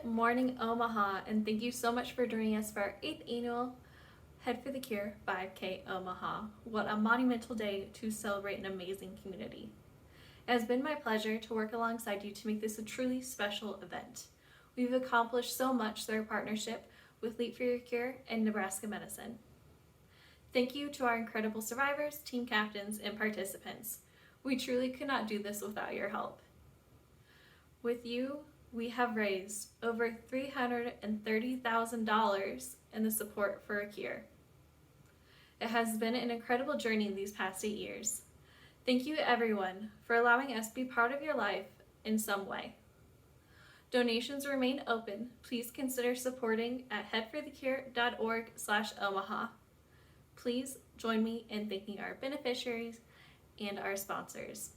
morning, Omaha, and thank you so much for joining us for our 8th annual Head for the Cure 5K Omaha. What a monumental day to celebrate an amazing community. It has been my pleasure to work alongside you to make this a truly special event. We've accomplished so much through our partnership with Leap for Your Cure and Nebraska Medicine. Thank you to our incredible survivors, team captains, and participants. We truly could not do this without your help. With you, we have raised over $330,000 in the support for a cure. It has been an incredible journey these past 8 years. Thank you everyone for allowing us to be part of your life in some way. Donations remain open. Please consider supporting at headforthecure.org/Omaha. Please join me in thanking our beneficiaries and our sponsors.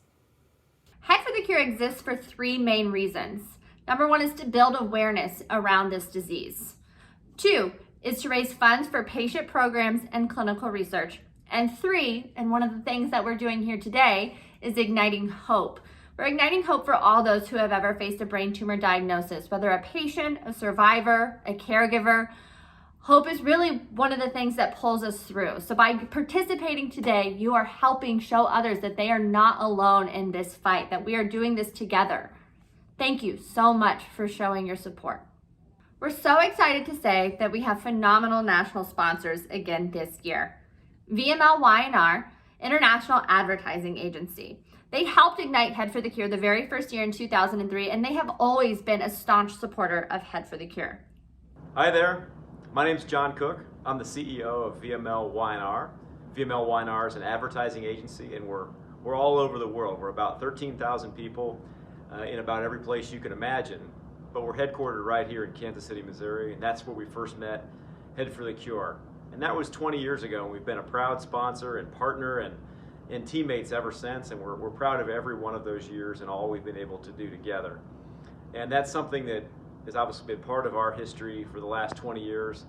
Head for the Cure exists for 3 main reasons. Number 1 is to build awareness around this disease. 2 is to raise funds for patient programs and clinical research. And 3, and one of the things that we're doing here today, is igniting hope. We're igniting hope for all those who have ever faced a brain tumor diagnosis, whether a patient, a survivor, a caregiver. Hope is really one of the things that pulls us through. So by participating today, you are helping show others that they are not alone in this fight, that we are doing this together. Thank you so much for showing your support. We're so excited to say that we have phenomenal national sponsors again this year. VML One R, International Advertising Agency. They helped ignite Head for the Cure the very first year in 2003, and they have always been a staunch supporter of Head for the Cure. Hi there. My name's John Cook. I'm the CEO of VML One R. VML One R is an advertising agency, and we're all over the world. We're about 13,000 people in about every place you can imagine, but we're headquartered right here in Kansas City, Missouri, and that's where we first met Head for the Cure. And that was 20 years ago, and we've been a proud sponsor and partner and teammates ever since, and we're proud of every one of those years and all we've been able to do together. And that's something that has obviously been part of our history for the last 20 years,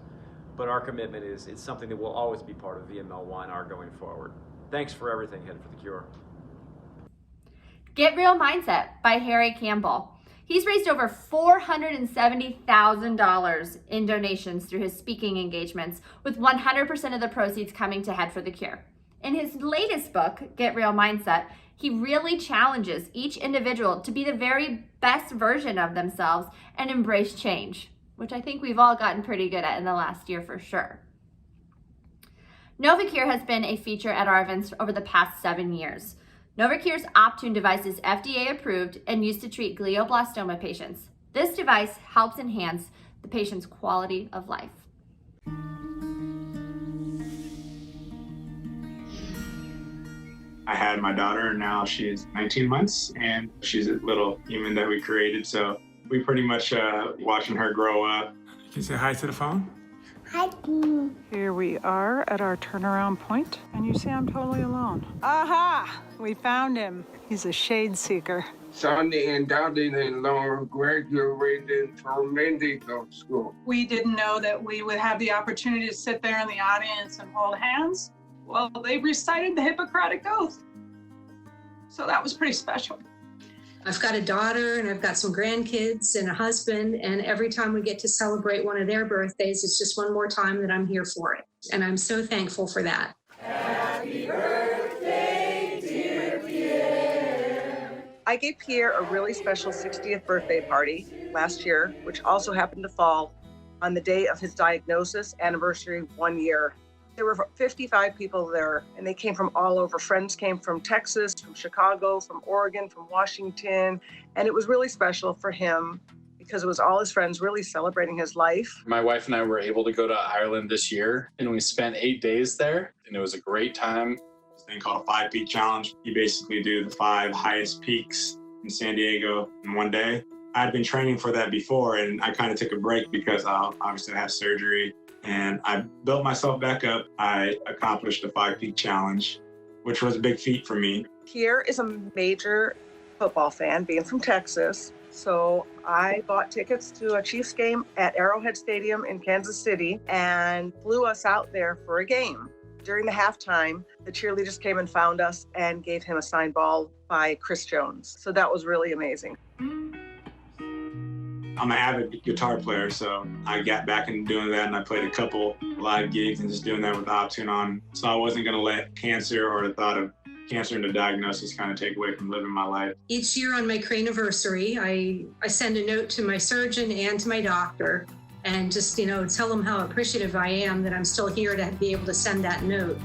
but our commitment is it's something that will always be part of VML One R going forward. Thanks for everything, Head for the Cure. Get Real Mindset by Harry Campbell. He's raised over $470,000 in donations through his speaking engagements, with 100% of the proceeds coming to Head for the Cure. In his latest book, Get Real Mindset, he really challenges each individual to be the very best version of themselves and embrace change, which I think we've all gotten pretty good at in the last year for sure. NovaCure has been a feature at our events over the past 7 years. NovaCure's Optune device is FDA approved and used to treat glioblastoma patients. This device helps enhance the patient's quality of life. I had my daughter, and now she's 19 months, and she's a little human that we created. So we pretty much watching her grow up. You can say hi to the phone. Hi. Here we are at our turnaround point, and you say I'm totally alone. Aha! We found him. He's a shade seeker. Sonny and daughter-in-law graduated from medical school. We didn't know that we would have the opportunity to sit there in the audience and hold hands. Well, they recited the Hippocratic Oath. So that was pretty special. I've got a daughter and I've got some grandkids and a husband, and every time we get to celebrate one of their birthdays, it's just one more time that I'm here for it. And I'm so thankful for that. Happy birthday, dear Pierre. I gave Pierre a really special 60th birthday party last year, which also happened to fall on the day of his diagnosis anniversary 1 year. There were 55 people there, and they came from all over. Friends came from Texas, from Chicago, from Oregon, from Washington, and it was really special for him because it was all his friends really celebrating his life. My wife and I were able to go to Ireland this year, and we spent 8 days there, and it was a great time. This thing called a 5-peak challenge. You basically do the 5 highest peaks in San Diego in one day. I'd been training for that before, and I kind of took a break because I'll obviously have surgery. And I built myself back up. I accomplished the 5-peak challenge, which was a big feat for me. Pierre is a major football fan, being from Texas. So I bought tickets to a Chiefs game at Arrowhead Stadium in Kansas City and flew us out there for a game. During the halftime, the cheerleaders came and found us and gave him a signed ball by Chris Jones. So that was really amazing. I'm an avid guitar player, so I got back into doing that, and I played a couple live gigs and just doing that with the option on. So I wasn't going to let cancer or the thought of cancer and the diagnosis kind of take away from living my life. Each year on my craniversary, I send a note to my surgeon and to my doctor and just, tell them how appreciative I am that I'm still here to be able to send that note.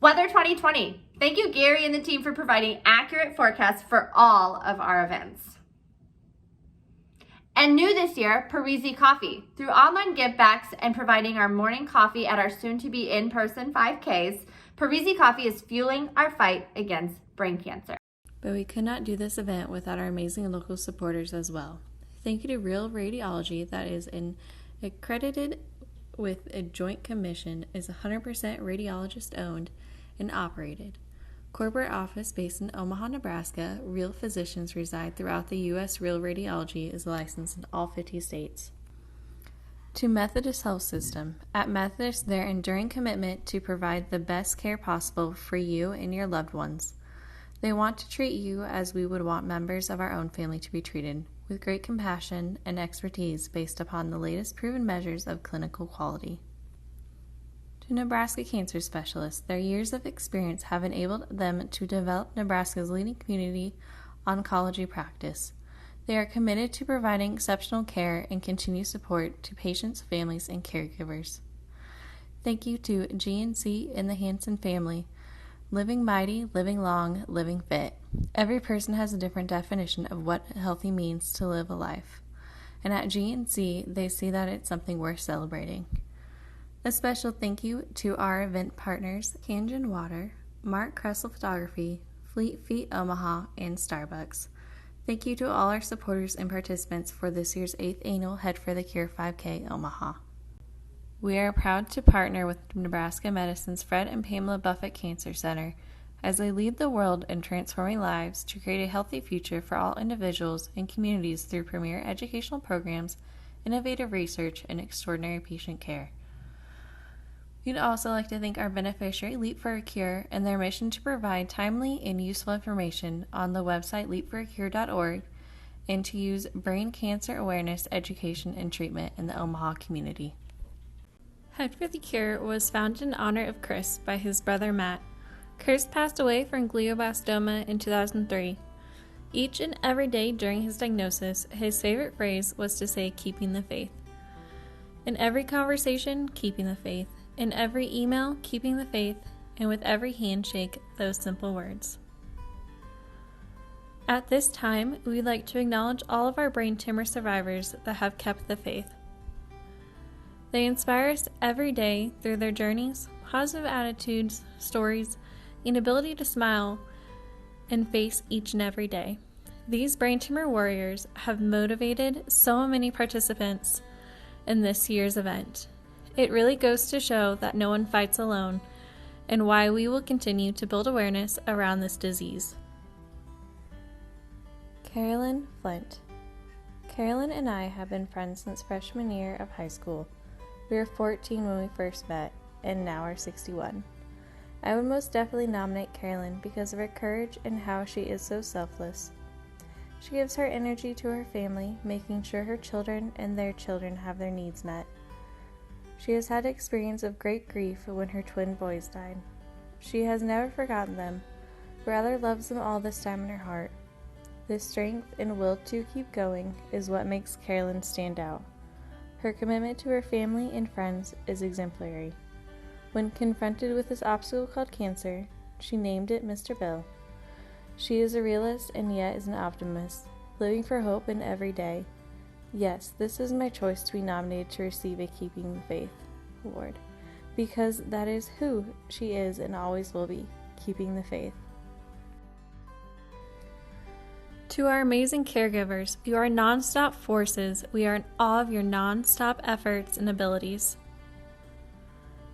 Weather 2020. Thank you, Gary and the team, for providing accurate forecasts for all of our events. And new this year, Parisi Coffee. Through online givebacks and providing our morning coffee at our soon-to-be in-person 5Ks, Parisi Coffee is fueling our fight against brain cancer. But we could not do this event without our amazing local supporters as well. Thank you to Real Radiology, that is accredited with a joint commission, is 100% radiologist owned and operated. Corporate office based in Omaha, Nebraska, Real physicians reside throughout the U.S. Real Radiology is licensed in all 50 states. To Methodist Health System. At Methodist, their enduring commitment to provide the best care possible for you and your loved ones. They want to treat you as we would want members of our own family to be treated, with great compassion and expertise based upon the latest proven measures of clinical quality. To Nebraska Cancer Specialists, their years of experience have enabled them to develop Nebraska's leading community oncology practice. They are committed to providing exceptional care and continued support to patients, families, and caregivers. Thank you to GNC and the Hansen family. Living mighty, living long, living fit. Every person has a different definition of what healthy means to live a life. And at GNC, they see that it's something worth celebrating. A special thank you to our event partners, Kangen Water, Mark Kressel Photography, Fleet Feet Omaha, and Starbucks. Thank you to all our supporters and participants for this year's 8th annual Head for the Cure 5K Omaha. We are proud to partner with Nebraska Medicine's Fred and Pamela Buffett Cancer Center as they lead the world in transforming lives to create a healthy future for all individuals and communities through premier educational programs, innovative research, and extraordinary patient care. We'd also like to thank our beneficiary, Leap for a Cure, and their mission to provide timely and useful information on the website leapforacure.org and to use brain cancer awareness, education, and treatment in the Omaha community. Head for the Cure was founded in honor of Chris by his brother Matt. Chris passed away from glioblastoma in 2003. Each and every day during his diagnosis, his favorite phrase was to say, keeping the faith. In every conversation, keeping the faith. In every email, keeping the faith. And with every handshake, those simple words. At this time, we'd like to acknowledge all of our brain tumor survivors that have kept the faith. They inspire us every day through their journeys, positive attitudes, stories, and ability to smile and face each and every day. These brain tumor warriors have motivated so many participants in this year's event. It really goes to show that no one fights alone and why we will continue to build awareness around this disease. Carolyn Flint. Carolyn and I have been friends since freshman year of high school. We were 14 when we first met, and now are 61. I would most definitely nominate Carolyn because of her courage and how she is so selfless. She gives her energy to her family, making sure her children and their children have their needs met. She has had experience of great grief when her twin boys died. She has never forgotten them, rather loves them all this time in her heart. This strength and will to keep going is what makes Carolyn stand out. Her commitment to her family and friends is exemplary. When confronted with this obstacle called cancer, she named it Mr. Bill. She is a realist and yet is an optimist, living for hope in every day. Yes, this is my choice to be nominated to receive a Keeping the Faith award, because that is who she is and always will be, keeping the faith. To our amazing caregivers, you are nonstop forces. We are in awe of your nonstop efforts and abilities.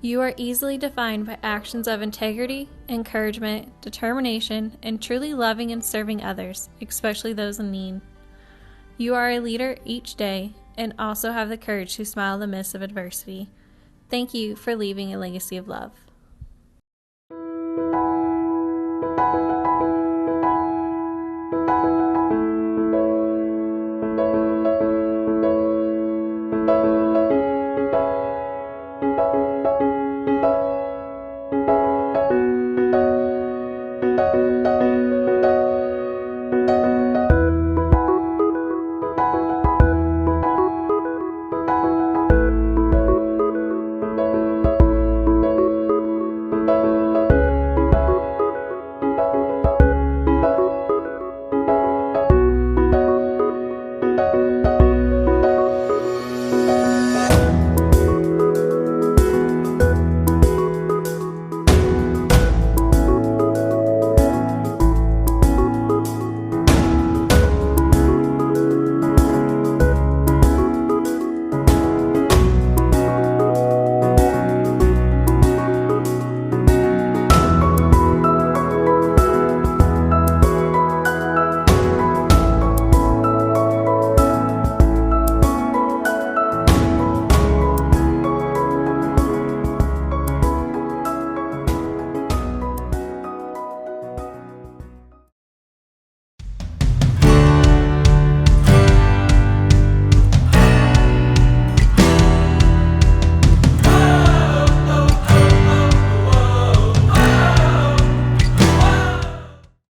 You are easily defined by actions of integrity, encouragement, determination, and truly loving and serving others, especially those in need. You are a leader each day and also have the courage to smile in the midst of adversity. Thank you for leaving a legacy of love.